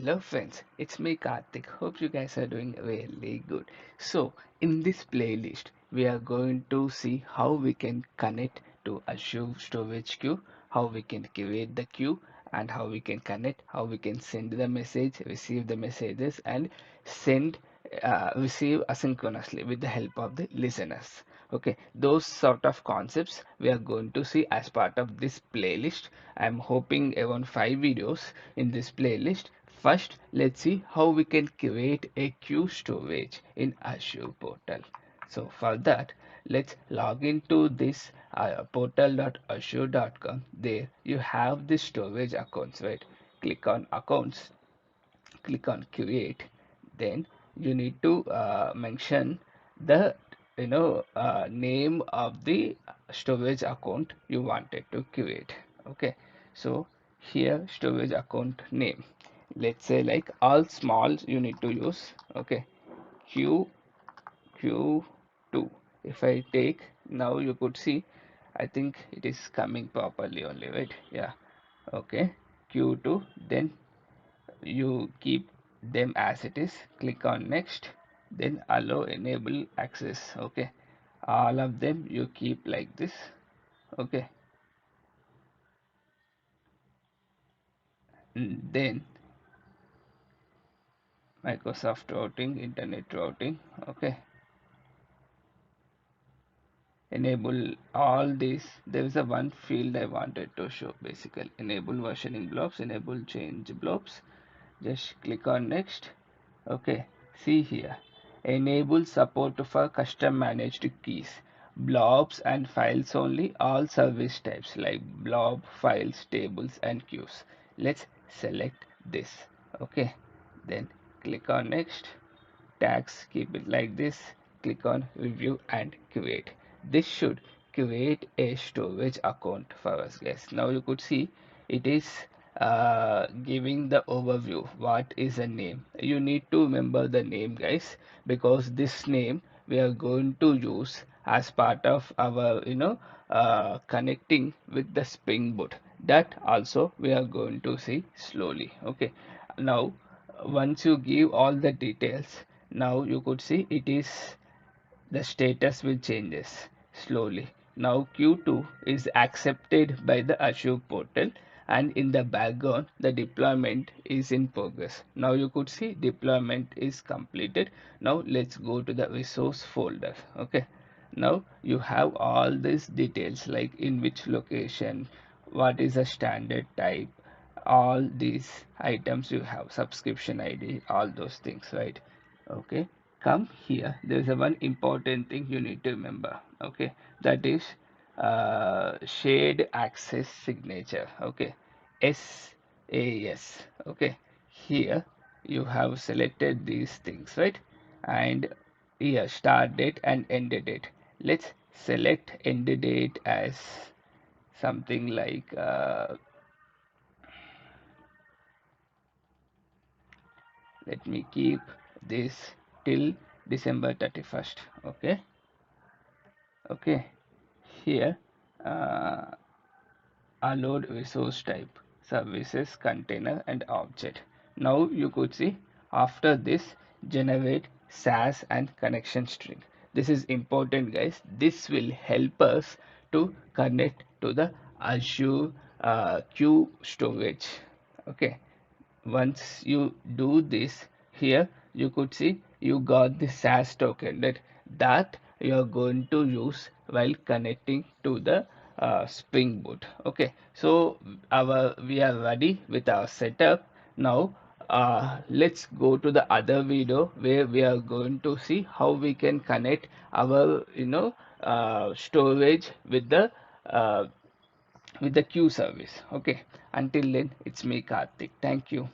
Hello friends, it's me Karthik. Hope you guys are doing really good. So, in this playlist, we are going to see how we can connect to Azure Storage Queue, how we can create the queue, and how we can connect, how we can send the message, receive the messages, and send, receive asynchronously with the help of the listeners. Okay, those sort of concepts we are going to see as part of this playlist. I'm hoping around 5 videos in this playlist. First, let's see how we can create a queue storage in Azure portal. So for that, let's log into this portal.azure.com. There you have the storage accounts, right? Click on accounts, click on create. Then you need to mention the name of the storage account you wanted to create. Okay, so here storage account name, let's say like all smalls you need to use. Okay, q q2. If I take now, you could see, I think it is coming properly only, right? Yeah. Okay, q2. Then you keep them as it is, click on next, then allow enable access. Okay, all of them you keep like this. Okay, then Microsoft routing, internet routing. Okay, enable all these. There is a one field I wanted to show, basically enable versioning blobs, enable change blobs. Just click on next. Okay, see here, enable support for custom managed keys, blobs and files only, all service types like blob, files, tables and queues. Let's select this. Okay, then click on next. Tags, keep it like this. Click on review and create. This should create a storage account for us, guys. Now you could see it is giving the overview. What is a name? You need to remember the name, guys, because this name we are going to use as part of our connecting with the Spring Boot. That also we are going to see slowly. Okay, now once you give all the details, now you could see it is the status will changes slowly. Now Q2 is accepted by the Azure portal, and in the background the deployment is in progress. Now you could see deployment is completed. Now let's go to the resource folder. Okay, now you have all these details like in which location, what is the standard type, all these items you have, subscription ID, all those things, right? Okay, come here, there's a one important thing you need to remember. Okay, that is shared access signature. Okay, SAS. Okay, here you have selected these things, right? And here start date and end date. Let's select end date as something like let me keep this till December 31st. Okay, okay, here uh, allowed resource type, services, container and object. Now you could see after this generate SAS and connection string. This is important, guys. This will help us to connect to the Azure queue storage. Okay, once you do this, here you could see you got the SAS token that you are going to use while connecting to the Spring Boot. Okay, so we are ready with our setup. Now let's go to the other video where we are going to see how we can connect our storage with the queue service. Okay, until then, it's me Karthik. Thank you.